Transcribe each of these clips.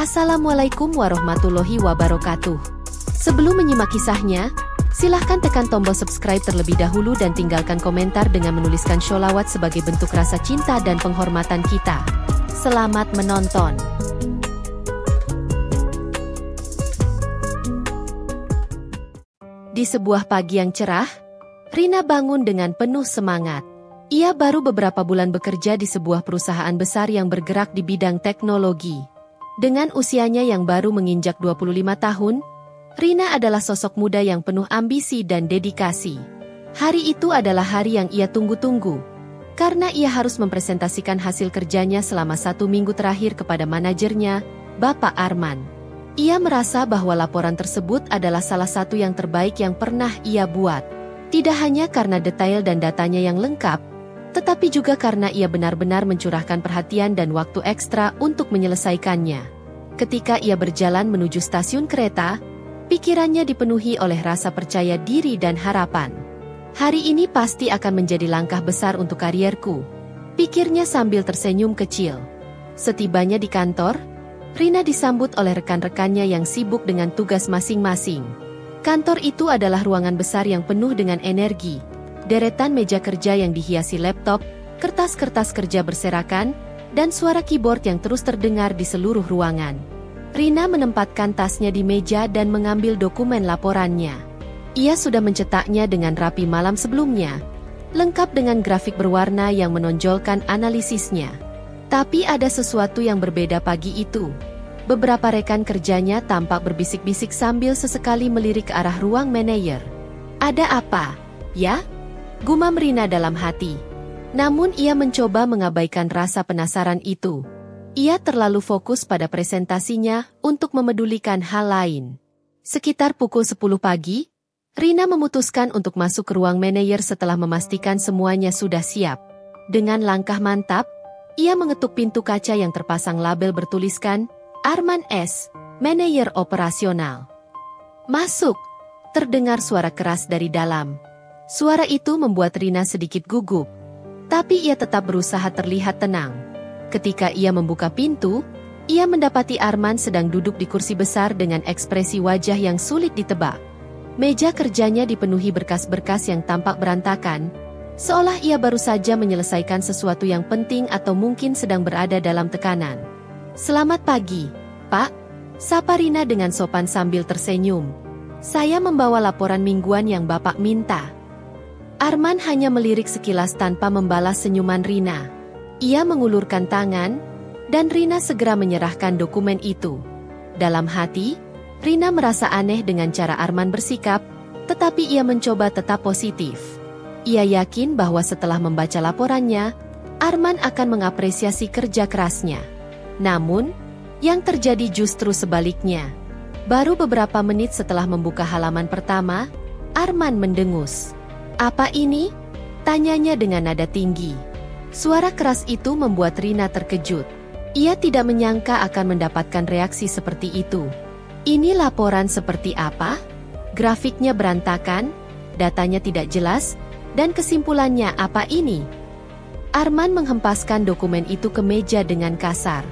Assalamualaikum warahmatullahi wabarakatuh. Sebelum menyimak kisahnya, silahkan tekan tombol subscribe terlebih dahulu dan tinggalkan komentar dengan menuliskan sholawat sebagai bentuk rasa cinta dan penghormatan kita. Selamat menonton. Di sebuah pagi yang cerah, Rina bangun dengan penuh semangat. Ia baru beberapa bulan bekerja di sebuah perusahaan besar yang bergerak di bidang teknologi. Dengan usianya yang baru menginjak 25 tahun, Rina adalah sosok muda yang penuh ambisi dan dedikasi. Hari itu adalah hari yang ia tunggu-tunggu, karena ia harus mempresentasikan hasil kerjanya selama 1 minggu terakhir kepada manajernya, Bapak Arman. Ia merasa bahwa laporan tersebut adalah salah satu yang terbaik yang pernah ia buat. Tidak hanya karena detail dan datanya yang lengkap, tetapi juga karena ia benar-benar mencurahkan perhatian dan waktu ekstra untuk menyelesaikannya. Ketika ia berjalan menuju stasiun kereta, pikirannya dipenuhi oleh rasa percaya diri dan harapan. Hari ini pasti akan menjadi langkah besar untuk karierku, pikirnya sambil tersenyum kecil. Setibanya di kantor, Rina disambut oleh rekan-rekannya yang sibuk dengan tugas masing-masing. Kantor itu adalah ruangan besar yang penuh dengan energi. Deretan meja kerja yang dihiasi laptop, kertas-kertas kerja berserakan, dan suara keyboard yang terus terdengar di seluruh ruangan. Rina menempatkan tasnya di meja dan mengambil dokumen laporannya. Ia sudah mencetaknya dengan rapi malam sebelumnya, lengkap dengan grafik berwarna yang menonjolkan analisisnya. Tapi ada sesuatu yang berbeda pagi itu. Beberapa rekan kerjanya tampak berbisik-bisik sambil sesekali melirik ke arah ruang manajer. "Ada apa, ya?" gumam Rina dalam hati. Namun ia mencoba mengabaikan rasa penasaran itu. Ia terlalu fokus pada presentasinya untuk memedulikan hal lain. Sekitar pukul 10 pagi, Rina memutuskan untuk masuk ke ruang manajer setelah memastikan semuanya sudah siap. Dengan langkah mantap, ia mengetuk pintu kaca yang terpasang label bertuliskan, Arman S., Manajer Operasional. "Masuk!" terdengar suara keras dari dalam. Suara itu membuat Rina sedikit gugup, tapi ia tetap berusaha terlihat tenang. Ketika ia membuka pintu, ia mendapati Arman sedang duduk di kursi besar dengan ekspresi wajah yang sulit ditebak. Meja kerjanya dipenuhi berkas-berkas yang tampak berantakan, seolah ia baru saja menyelesaikan sesuatu yang penting atau mungkin sedang berada dalam tekanan. "Selamat pagi, Pak," sapa Rina dengan sopan sambil tersenyum. "Saya membawa laporan mingguan yang Bapak minta." Arman hanya melirik sekilas tanpa membalas senyuman Rina. Ia mengulurkan tangan, dan Rina segera menyerahkan dokumen itu. Dalam hati, Rina merasa aneh dengan cara Arman bersikap, tetapi ia mencoba tetap positif. Ia yakin bahwa setelah membaca laporannya, Arman akan mengapresiasi kerja kerasnya. Namun, yang terjadi justru sebaliknya. Baru beberapa menit setelah membuka halaman pertama, Arman mendengus. "Apa ini?" tanyanya dengan nada tinggi. Suara keras itu membuat Rina terkejut. Ia tidak menyangka akan mendapatkan reaksi seperti itu. "Ini laporan seperti apa? Grafiknya berantakan, datanya tidak jelas, dan kesimpulannya apa ini?" Arman menghempaskan dokumen itu ke meja dengan kasar.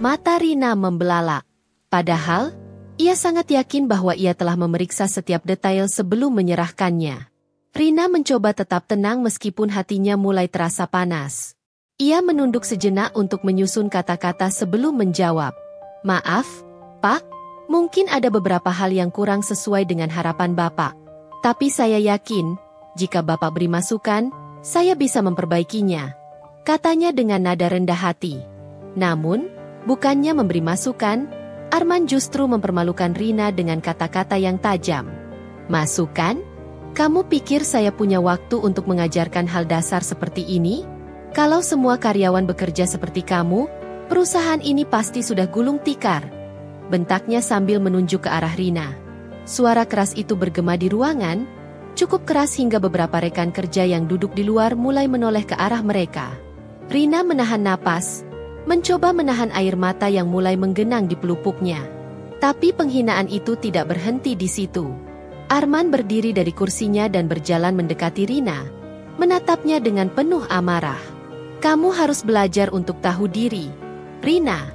Mata Rina membelalak. Padahal, ia sangat yakin bahwa ia telah memeriksa setiap detail sebelum menyerahkannya. Rina mencoba tetap tenang meskipun hatinya mulai terasa panas. Ia menunduk sejenak untuk menyusun kata-kata sebelum menjawab. "Maaf, Pak, mungkin ada beberapa hal yang kurang sesuai dengan harapan Bapak. Tapi saya yakin, jika Bapak beri masukan, saya bisa memperbaikinya," katanya dengan nada rendah hati. Namun, bukannya memberi masukan, Arman justru mempermalukan Rina dengan kata-kata yang tajam. "Masukan? Kamu pikir saya punya waktu untuk mengajarkan hal dasar seperti ini? Kalau semua karyawan bekerja seperti kamu, perusahaan ini pasti sudah gulung tikar," bentaknya sambil menunjuk ke arah Rina. Suara keras itu bergema di ruangan, cukup keras hingga beberapa rekan kerja yang duduk di luar mulai menoleh ke arah mereka. Rina menahan napas, mencoba menahan air mata yang mulai menggenang di pelupuknya. Tapi penghinaan itu tidak berhenti di situ. Arman berdiri dari kursinya dan berjalan mendekati Rina, menatapnya dengan penuh amarah. "Kamu harus belajar untuk tahu diri, Rina.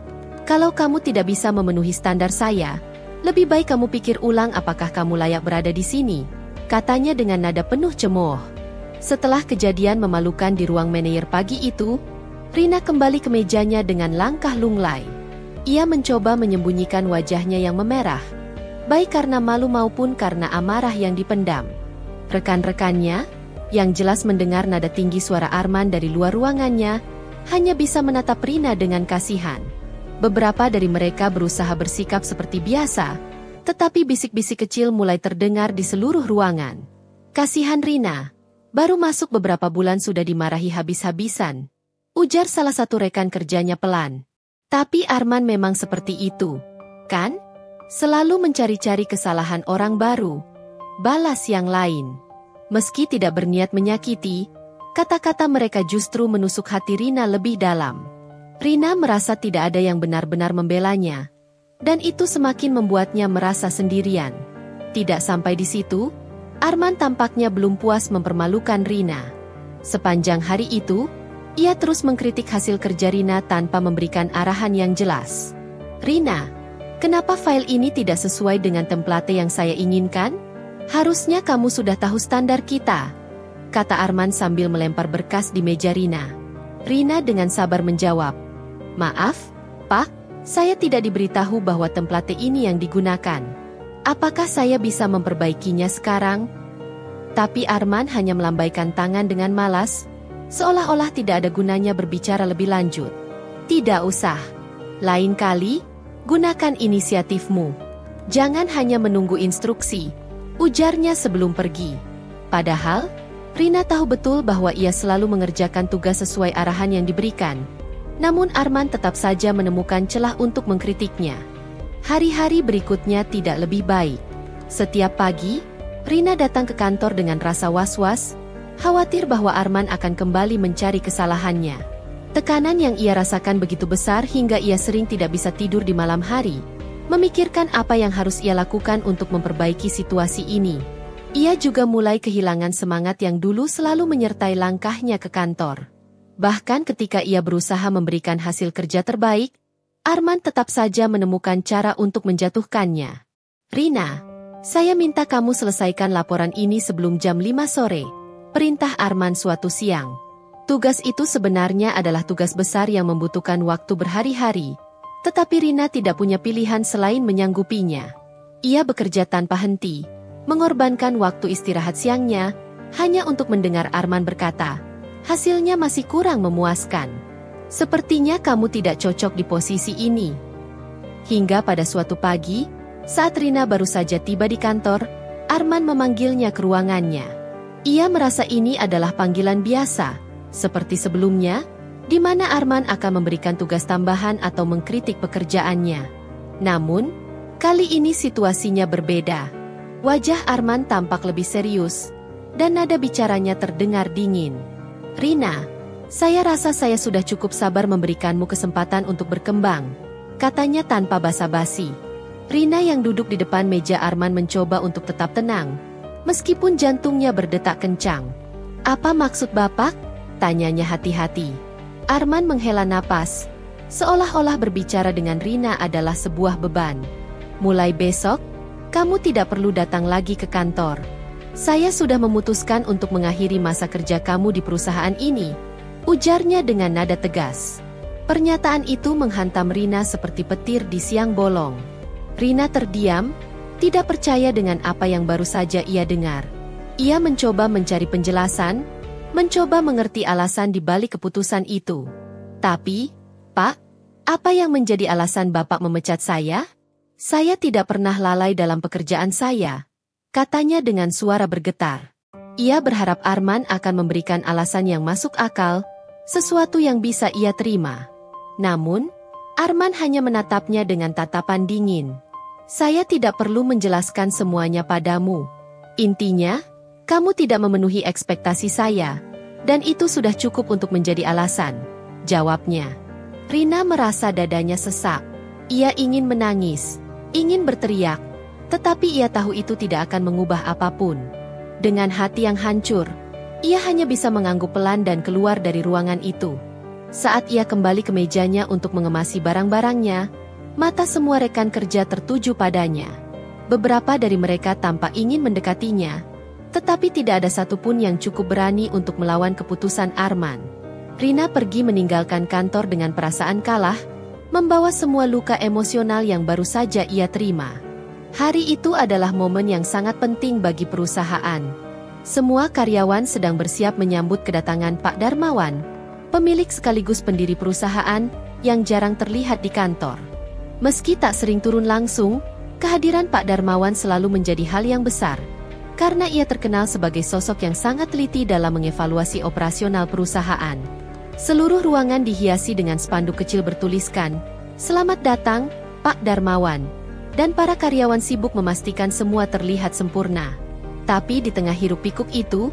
Kalau kamu tidak bisa memenuhi standar saya, lebih baik kamu pikir ulang apakah kamu layak berada di sini, katanya dengan nada penuh cemooh. Setelah kejadian memalukan di ruang manajer pagi itu, Rina kembali ke mejanya dengan langkah lunglai. Ia mencoba menyembunyikan wajahnya yang memerah, baik karena malu maupun karena amarah yang dipendam. Rekan-rekannya, yang jelas mendengar nada tinggi suara Arman dari luar ruangannya, hanya bisa menatap Rina dengan kasihan. Beberapa dari mereka berusaha bersikap seperti biasa, tetapi bisik-bisik kecil mulai terdengar di seluruh ruangan. Kasihan Rina, baru masuk beberapa bulan sudah dimarahi habis-habisan, ujar salah satu rekan kerjanya pelan. Tapi Arman memang seperti itu, kan? Selalu mencari-cari kesalahan orang baru, balas yang lain. Meski tidak berniat menyakiti, kata-kata mereka justru menusuk hati Rina lebih dalam. Rina merasa tidak ada yang benar-benar membelanya, dan itu semakin membuatnya merasa sendirian. Tidak sampai di situ, Arman tampaknya belum puas mempermalukan Rina. Sepanjang hari itu, ia terus mengkritik hasil kerja Rina tanpa memberikan arahan yang jelas. Rina, kenapa file ini tidak sesuai dengan template yang saya inginkan? Harusnya kamu sudah tahu standar kita, kata Arman sambil melempar berkas di meja Rina. Rina dengan sabar menjawab, maaf, Pak, saya tidak diberitahu bahwa template ini yang digunakan. Apakah saya bisa memperbaikinya sekarang? Tapi Arman hanya melambaikan tangan dengan malas, seolah-olah tidak ada gunanya berbicara lebih lanjut. Tidak usah. Lain kali, gunakan inisiatifmu. Jangan hanya menunggu instruksi, ujarnya sebelum pergi. Padahal, Rina tahu betul bahwa ia selalu mengerjakan tugas sesuai arahan yang diberikan. Namun Arman tetap saja menemukan celah untuk mengkritiknya. Hari-hari berikutnya tidak lebih baik. Setiap pagi, Rina datang ke kantor dengan rasa was-was, khawatir bahwa Arman akan kembali mencari kesalahannya. Tekanan yang ia rasakan begitu besar hingga ia sering tidak bisa tidur di malam hari, memikirkan apa yang harus ia lakukan untuk memperbaiki situasi ini. Ia juga mulai kehilangan semangat yang dulu selalu menyertai langkahnya ke kantor. Bahkan ketika ia berusaha memberikan hasil kerja terbaik, Arman tetap saja menemukan cara untuk menjatuhkannya. Rina, saya minta kamu selesaikan laporan ini sebelum jam 5 sore, perintah Arman suatu siang. Tugas itu sebenarnya adalah tugas besar yang membutuhkan waktu berhari-hari, tetapi Rina tidak punya pilihan selain menyanggupinya. Ia bekerja tanpa henti, mengorbankan waktu istirahat siangnya, hanya untuk mendengar Arman berkata, hasilnya masih kurang memuaskan. Sepertinya kamu tidak cocok di posisi ini. Hingga pada suatu pagi, saat Rina baru saja tiba di kantor, Arman memanggilnya ke ruangannya. Ia merasa ini adalah panggilan biasa, seperti sebelumnya, di mana Arman akan memberikan tugas tambahan atau mengkritik pekerjaannya. Namun, kali ini situasinya berbeda. Wajah Arman tampak lebih serius, dan nada bicaranya terdengar dingin. Rina, saya rasa saya sudah cukup sabar memberikanmu kesempatan untuk berkembang, katanya tanpa basa-basi. Rina yang duduk di depan meja Arman mencoba untuk tetap tenang, meskipun jantungnya berdetak kencang. Apa maksud Bapak? Tanyanya hati-hati. Arman menghela napas, seolah-olah berbicara dengan Rina adalah sebuah beban. Mulai besok, kamu tidak perlu datang lagi ke kantor. Saya sudah memutuskan untuk mengakhiri masa kerja kamu di perusahaan ini, ujarnya dengan nada tegas. Pernyataan itu menghantam Rina seperti petir di siang bolong. Rina terdiam, tidak percaya dengan apa yang baru saja ia dengar. Ia mencoba mencari penjelasan, mencoba mengerti alasan di balik keputusan itu. Tapi, Pak, apa yang menjadi alasan Bapak memecat saya? Saya tidak pernah lalai dalam pekerjaan saya, katanya dengan suara bergetar. Ia berharap Arman akan memberikan alasan yang masuk akal, sesuatu yang bisa ia terima. Namun, Arman hanya menatapnya dengan tatapan dingin. Saya tidak perlu menjelaskan semuanya padamu. Intinya, kamu tidak memenuhi ekspektasi saya, dan itu sudah cukup untuk menjadi alasan, jawabnya. Rina merasa dadanya sesak. Ia ingin menangis, ingin berteriak, tetapi ia tahu itu tidak akan mengubah apapun. Dengan hati yang hancur, ia hanya bisa mengangguk pelan dan keluar dari ruangan itu. Saat ia kembali ke mejanya untuk mengemasi barang-barangnya, mata semua rekan kerja tertuju padanya. Beberapa dari mereka tampak ingin mendekatinya, tetapi tidak ada satupun yang cukup berani untuk melawan keputusan Arman. Rina pergi meninggalkan kantor dengan perasaan kalah, membawa semua luka emosional yang baru saja ia terima. Hari itu adalah momen yang sangat penting bagi perusahaan. Semua karyawan sedang bersiap menyambut kedatangan Pak Darmawan, pemilik sekaligus pendiri perusahaan yang jarang terlihat di kantor. Meski tak sering turun langsung, kehadiran Pak Darmawan selalu menjadi hal yang besar, karena ia terkenal sebagai sosok yang sangat teliti dalam mengevaluasi operasional perusahaan. Seluruh ruangan dihiasi dengan spanduk kecil bertuliskan, "Selamat datang, Pak Darmawan." Dan para karyawan sibuk memastikan semua terlihat sempurna. Tapi di tengah hiruk-pikuk itu,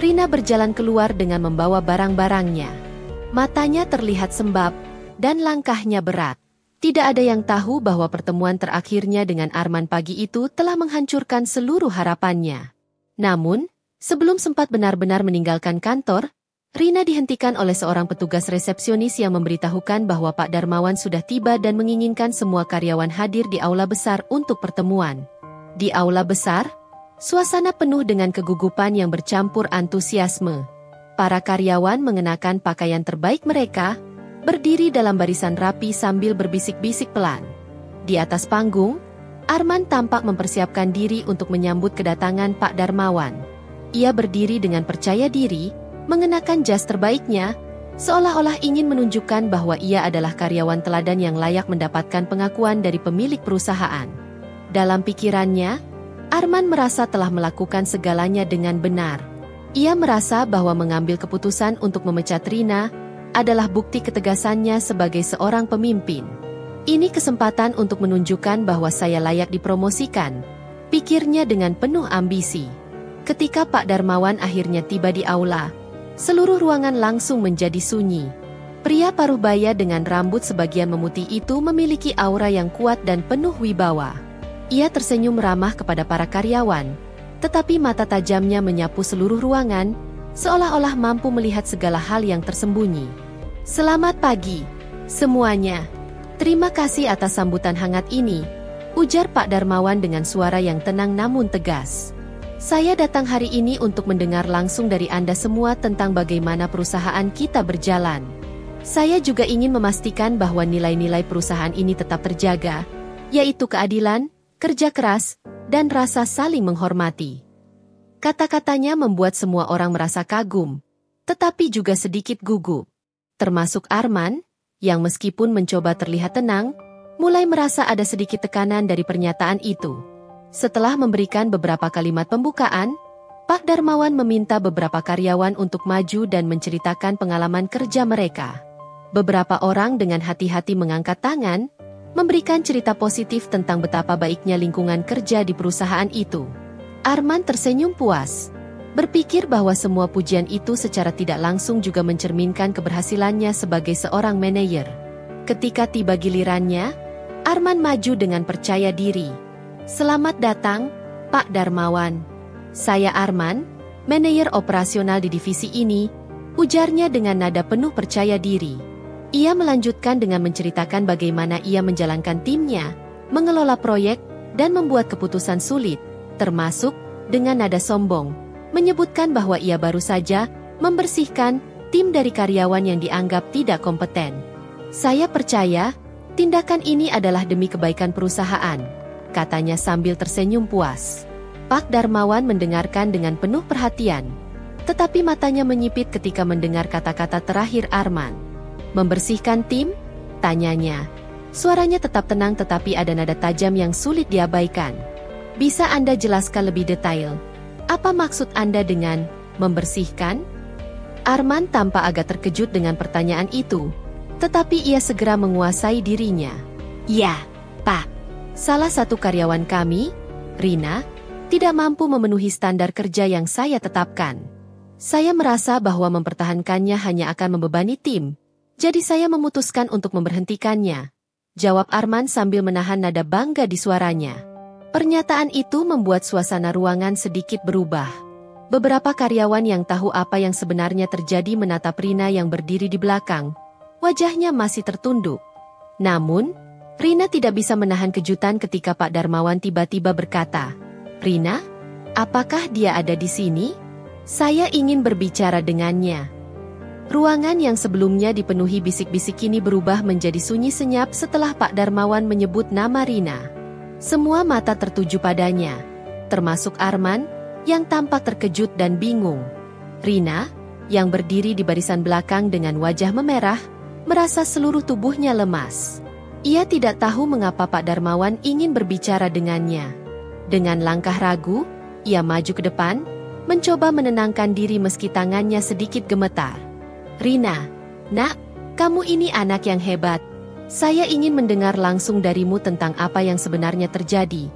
Rina berjalan keluar dengan membawa barang-barangnya. Matanya terlihat sembab, dan langkahnya berat. Tidak ada yang tahu bahwa pertemuan terakhirnya dengan Arman pagi itu telah menghancurkan seluruh harapannya. Namun, sebelum sempat benar-benar meninggalkan kantor, Rina dihentikan oleh seorang petugas resepsionis yang memberitahukan bahwa Pak Darmawan sudah tiba dan menginginkan semua karyawan hadir di aula besar untuk pertemuan. Di aula besar, suasana penuh dengan kegugupan yang bercampur antusiasme. Para karyawan mengenakan pakaian terbaik mereka, berdiri dalam barisan rapi sambil berbisik-bisik pelan. Di atas panggung, Arman tampak mempersiapkan diri untuk menyambut kedatangan Pak Darmawan. Ia berdiri dengan percaya diri, mengenakan jas terbaiknya, seolah-olah ingin menunjukkan bahwa ia adalah karyawan teladan yang layak mendapatkan pengakuan dari pemilik perusahaan. Dalam pikirannya, Arman merasa telah melakukan segalanya dengan benar. Ia merasa bahwa mengambil keputusan untuk memecat Rina adalah bukti ketegasannya sebagai seorang pemimpin. Ini kesempatan untuk menunjukkan bahwa saya layak dipromosikan, pikirnya dengan penuh ambisi. Ketika Pak Darmawan akhirnya tiba di aula, seluruh ruangan langsung menjadi sunyi. Pria paruh baya dengan rambut sebagian memutih itu memiliki aura yang kuat dan penuh wibawa. Ia tersenyum ramah kepada para karyawan, tetapi mata tajamnya menyapu seluruh ruangan, seolah-olah mampu melihat segala hal yang tersembunyi. "Selamat pagi, semuanya. Terima kasih atas sambutan hangat ini," ujar Pak Darmawan dengan suara yang tenang namun tegas. "Saya datang hari ini untuk mendengar langsung dari Anda semua tentang bagaimana perusahaan kita berjalan. Saya juga ingin memastikan bahwa nilai-nilai perusahaan ini tetap terjaga, yaitu keadilan, kerja keras, dan rasa saling menghormati." Kata-katanya membuat semua orang merasa kagum, tetapi juga sedikit gugup. Termasuk Arman, yang meskipun mencoba terlihat tenang, mulai merasa ada sedikit tekanan dari pernyataan itu. Setelah memberikan beberapa kalimat pembukaan, Pak Darmawan meminta beberapa karyawan untuk maju dan menceritakan pengalaman kerja mereka. Beberapa orang dengan hati-hati mengangkat tangan, memberikan cerita positif tentang betapa baiknya lingkungan kerja di perusahaan itu. Arman tersenyum puas, berpikir bahwa semua pujian itu secara tidak langsung juga mencerminkan keberhasilannya sebagai seorang manajer. Ketika tiba gilirannya, Arman maju dengan percaya diri. "Selamat datang, Pak Darmawan. Saya Arman, manajer operasional di divisi ini," ujarnya dengan nada penuh percaya diri. Ia melanjutkan dengan menceritakan bagaimana ia menjalankan timnya, mengelola proyek, dan membuat keputusan sulit, termasuk, dengan nada sombong, menyebutkan bahwa ia baru saja membersihkan tim dari karyawan yang dianggap tidak kompeten. "Saya percaya, tindakan ini adalah demi kebaikan perusahaan," katanya sambil tersenyum puas. Pak Darmawan mendengarkan dengan penuh perhatian, tetapi matanya menyipit ketika mendengar kata-kata terakhir Arman. "Membersihkan tim?" tanyanya. Suaranya tetap tenang tetapi ada nada tajam yang sulit diabaikan. "Bisa Anda jelaskan lebih detail? Apa maksud Anda dengan membersihkan?" Arman tampak agak terkejut dengan pertanyaan itu, tetapi ia segera menguasai dirinya. "Ya, Pak. Salah satu karyawan kami, Rina, tidak mampu memenuhi standar kerja yang saya tetapkan. Saya merasa bahwa mempertahankannya hanya akan membebani tim, jadi saya memutuskan untuk memberhentikannya," jawab Arman sambil menahan nada bangga di suaranya. Pernyataan itu membuat suasana ruangan sedikit berubah. Beberapa karyawan yang tahu apa yang sebenarnya terjadi menatap Rina yang berdiri di belakang, wajahnya masih tertunduk. Namun, Rina tidak bisa menahan kejutan ketika Pak Darmawan tiba-tiba berkata, "Rina, apakah dia ada di sini? Saya ingin berbicara dengannya." Ruangan yang sebelumnya dipenuhi bisik-bisik kini berubah menjadi sunyi senyap setelah Pak Darmawan menyebut nama Rina. Semua mata tertuju padanya, termasuk Arman, yang tampak terkejut dan bingung. Rina, yang berdiri di barisan belakang dengan wajah memerah, merasa seluruh tubuhnya lemas. Ia tidak tahu mengapa Pak Darmawan ingin berbicara dengannya. Dengan langkah ragu, ia maju ke depan, mencoba menenangkan diri meski tangannya sedikit gemetar. "Rina, nak, kamu ini anak yang hebat. Saya ingin mendengar langsung darimu tentang apa yang sebenarnya terjadi,"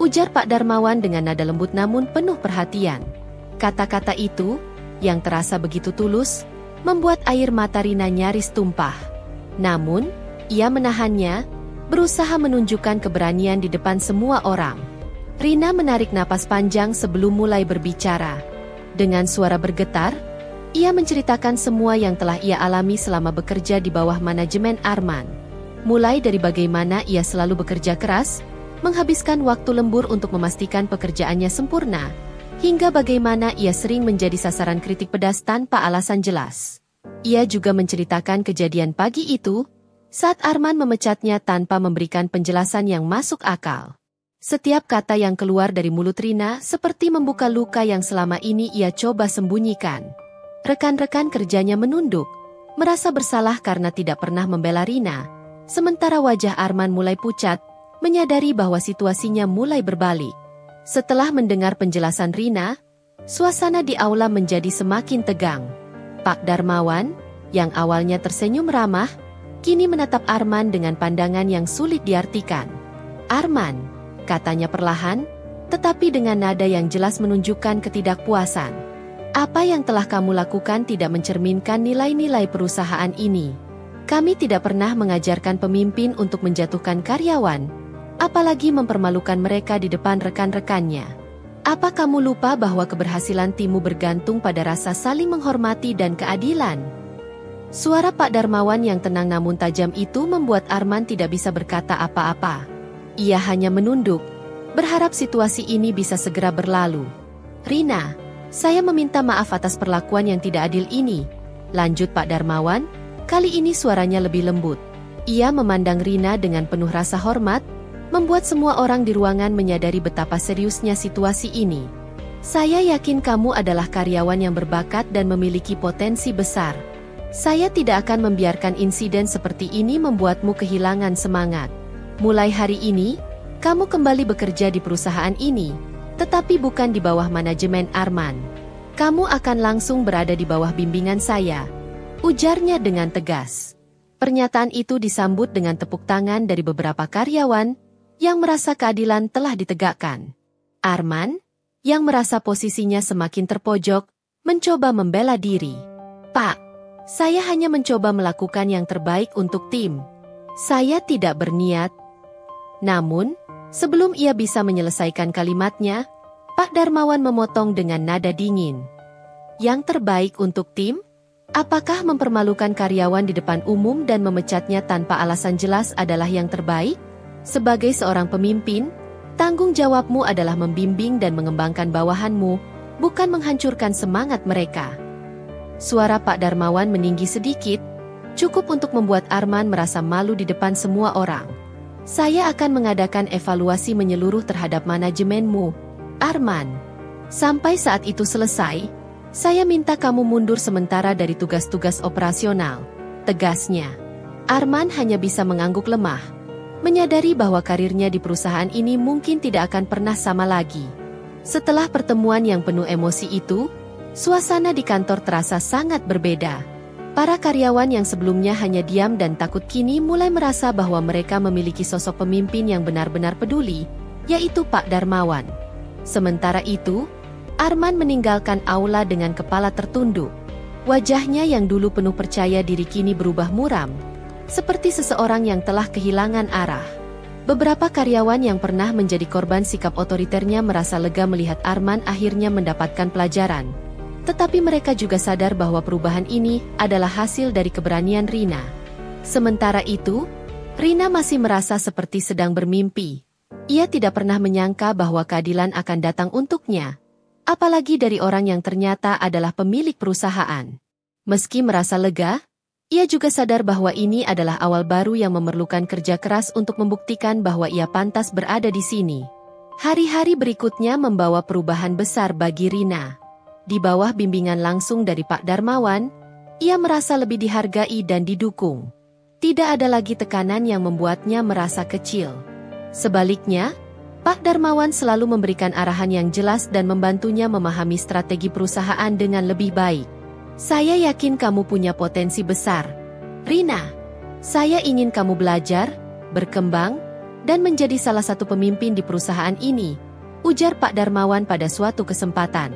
ujar Pak Darmawan dengan nada lembut namun penuh perhatian. Kata-kata itu, yang terasa begitu tulus, membuat air mata Rina nyaris tumpah. Namun, ia menahannya, berusaha menunjukkan keberanian di depan semua orang. Rina menarik napas panjang sebelum mulai berbicara. Dengan suara bergetar, ia menceritakan semua yang telah ia alami selama bekerja di bawah manajemen Arman. Mulai dari bagaimana ia selalu bekerja keras, menghabiskan waktu lembur untuk memastikan pekerjaannya sempurna, hingga bagaimana ia sering menjadi sasaran kritik pedas tanpa alasan jelas. Ia juga menceritakan kejadian pagi itu, saat Arman memecatnya tanpa memberikan penjelasan yang masuk akal. Setiap kata yang keluar dari mulut Rina seperti membuka luka yang selama ini ia coba sembunyikan. Rekan-rekan kerjanya menunduk, merasa bersalah karena tidak pernah membela Rina, sementara wajah Arman mulai pucat, menyadari bahwa situasinya mulai berbalik. Setelah mendengar penjelasan Rina, suasana di aula menjadi semakin tegang. Pak Darmawan, yang awalnya tersenyum ramah, kini menatap Arman dengan pandangan yang sulit diartikan. "Arman," katanya perlahan, tetapi dengan nada yang jelas menunjukkan ketidakpuasan. "Apa yang telah kamu lakukan tidak mencerminkan nilai-nilai perusahaan ini. Kami tidak pernah mengajarkan pemimpin untuk menjatuhkan karyawan, apalagi mempermalukan mereka di depan rekan-rekannya. Apa kamu lupa bahwa keberhasilan timmu bergantung pada rasa saling menghormati dan keadilan?" Suara Pak Darmawan yang tenang namun tajam itu membuat Arman tidak bisa berkata apa-apa. Ia hanya menunduk, berharap situasi ini bisa segera berlalu. "Rina, saya meminta maaf atas perlakuan yang tidak adil ini," lanjut Pak Darmawan, kali ini suaranya lebih lembut. Ia memandang Rina dengan penuh rasa hormat, membuat semua orang di ruangan menyadari betapa seriusnya situasi ini. "Saya yakin kamu adalah karyawan yang berbakat dan memiliki potensi besar. Saya tidak akan membiarkan insiden seperti ini membuatmu kehilangan semangat. Mulai hari ini, kamu kembali bekerja di perusahaan ini, tetapi bukan di bawah manajemen Arman. Kamu akan langsung berada di bawah bimbingan saya," ujarnya dengan tegas. Pernyataan itu disambut dengan tepuk tangan dari beberapa karyawan yang merasa keadilan telah ditegakkan. Arman, yang merasa posisinya semakin terpojok, mencoba membela diri. "Pak, saya hanya mencoba melakukan yang terbaik untuk tim. Saya tidak berniat." Namun, sebelum ia bisa menyelesaikan kalimatnya, Pak Darmawan memotong dengan nada dingin. "Yang terbaik untuk tim? Apakah mempermalukan karyawan di depan umum dan memecatnya tanpa alasan jelas adalah yang terbaik? Sebagai seorang pemimpin, tanggung jawabmu adalah membimbing dan mengembangkan bawahanmu, bukan menghancurkan semangat mereka." Suara Pak Darmawan meninggi sedikit, cukup untuk membuat Arman merasa malu di depan semua orang. "Saya akan mengadakan evaluasi menyeluruh terhadap manajemenmu, Arman. Sampai saat itu selesai, saya minta kamu mundur sementara dari tugas-tugas operasional," tegasnya. Arman hanya bisa mengangguk lemah, menyadari bahwa karirnya di perusahaan ini mungkin tidak akan pernah sama lagi. Setelah pertemuan yang penuh emosi itu, suasana di kantor terasa sangat berbeda. Para karyawan yang sebelumnya hanya diam dan takut kini mulai merasa bahwa mereka memiliki sosok pemimpin yang benar-benar peduli, yaitu Pak Darmawan. Sementara itu, Arman meninggalkan aula dengan kepala tertunduk. Wajahnya yang dulu penuh percaya diri kini berubah muram, seperti seseorang yang telah kehilangan arah. Beberapa karyawan yang pernah menjadi korban sikap otoriternya merasa lega melihat Arman akhirnya mendapatkan pelajaran. Tetapi mereka juga sadar bahwa perubahan ini adalah hasil dari keberanian Rina. Sementara itu, Rina masih merasa seperti sedang bermimpi. Ia tidak pernah menyangka bahwa keadilan akan datang untuknya. Apalagi dari orang yang ternyata adalah pemilik perusahaan. Meski merasa lega, ia juga sadar bahwa ini adalah awal baru yang memerlukan kerja keras untuk membuktikan bahwa ia pantas berada di sini. Hari-hari berikutnya membawa perubahan besar bagi Rina. Di bawah bimbingan langsung dari Pak Darmawan, ia merasa lebih dihargai dan didukung. Tidak ada lagi tekanan yang membuatnya merasa kecil. Sebaliknya, Pak Darmawan selalu memberikan arahan yang jelas dan membantunya memahami strategi perusahaan dengan lebih baik. Saya yakin kamu punya potensi besar, Rina. Saya ingin kamu belajar, berkembang, dan menjadi salah satu pemimpin di perusahaan ini, ujar Pak Darmawan pada suatu kesempatan.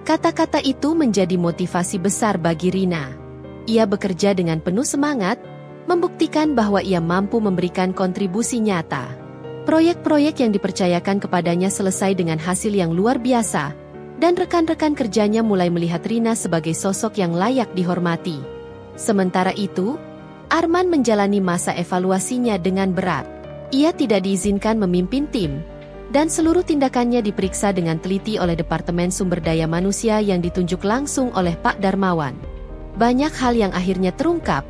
Kata-kata itu menjadi motivasi besar bagi Rina. Ia bekerja dengan penuh semangat, membuktikan bahwa ia mampu memberikan kontribusi nyata. Proyek-proyek yang dipercayakan kepadanya selesai dengan hasil yang luar biasa, dan rekan-rekan kerjanya mulai melihat Rina sebagai sosok yang layak dihormati. Sementara itu, Arman menjalani masa evaluasinya dengan berat. Ia tidak diizinkan memimpin tim, dan seluruh tindakannya diperiksa dengan teliti oleh Departemen Sumber Daya Manusia yang ditunjuk langsung oleh Pak Darmawan. Banyak hal yang akhirnya terungkap,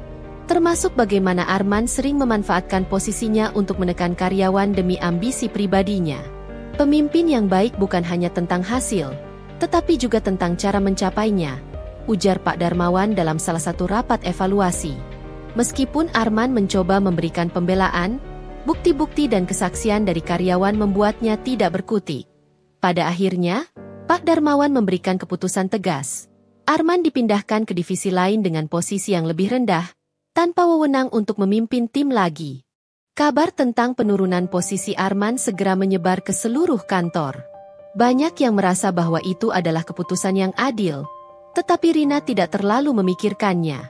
termasuk bagaimana Arman sering memanfaatkan posisinya untuk menekan karyawan demi ambisi pribadinya. Pemimpin yang baik bukan hanya tentang hasil, tetapi juga tentang cara mencapainya, ujar Pak Darmawan dalam salah satu rapat evaluasi. Meskipun Arman mencoba memberikan pembelaan, bukti-bukti dan kesaksian dari karyawan membuatnya tidak berkutik. Pada akhirnya, Pak Darmawan memberikan keputusan tegas. Arman dipindahkan ke divisi lain dengan posisi yang lebih rendah, tanpa wewenang untuk memimpin tim lagi. Kabar tentang penurunan posisi Arman segera menyebar ke seluruh kantor. Banyak yang merasa bahwa itu adalah keputusan yang adil, tetapi Rina tidak terlalu memikirkannya.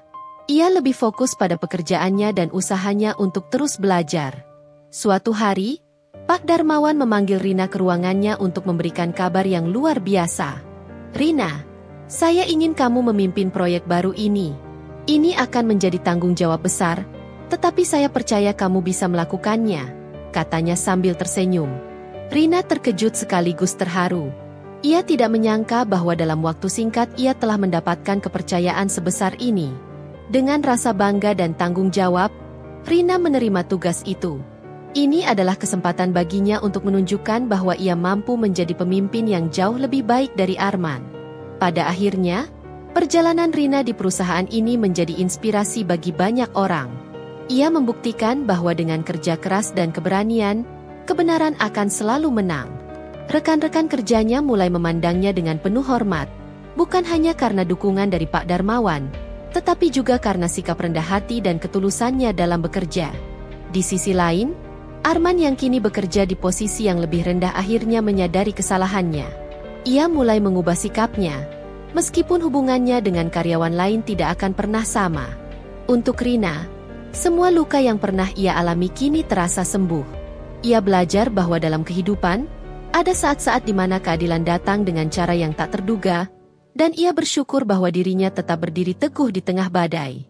Ia lebih fokus pada pekerjaannya dan usahanya untuk terus belajar. Suatu hari, Pak Darmawan memanggil Rina ke ruangannya untuk memberikan kabar yang luar biasa. Rina, saya ingin kamu memimpin proyek baru ini. Ini akan menjadi tanggung jawab besar, tetapi saya percaya kamu bisa melakukannya, katanya sambil tersenyum. Rina terkejut sekaligus terharu. Ia tidak menyangka bahwa dalam waktu singkat ia telah mendapatkan kepercayaan sebesar ini. Dengan rasa bangga dan tanggung jawab, Rina menerima tugas itu. Ini adalah kesempatan baginya untuk menunjukkan bahwa ia mampu menjadi pemimpin yang jauh lebih baik dari Arman. Pada akhirnya, perjalanan Rina di perusahaan ini menjadi inspirasi bagi banyak orang. Ia membuktikan bahwa dengan kerja keras dan keberanian, kebenaran akan selalu menang. Rekan-rekan kerjanya mulai memandangnya dengan penuh hormat, bukan hanya karena dukungan dari Pak Darmawan, tetapi juga karena sikap rendah hati dan ketulusannya dalam bekerja. Di sisi lain, Arman yang kini bekerja di posisi yang lebih rendah akhirnya menyadari kesalahannya. Ia mulai mengubah sikapnya, meskipun hubungannya dengan karyawan lain tidak akan pernah sama. Untuk Rina, semua luka yang pernah ia alami kini terasa sembuh. Ia belajar bahwa dalam kehidupan, ada saat-saat di mana keadilan datang dengan cara yang tak terduga, dan ia bersyukur bahwa dirinya tetap berdiri teguh di tengah badai.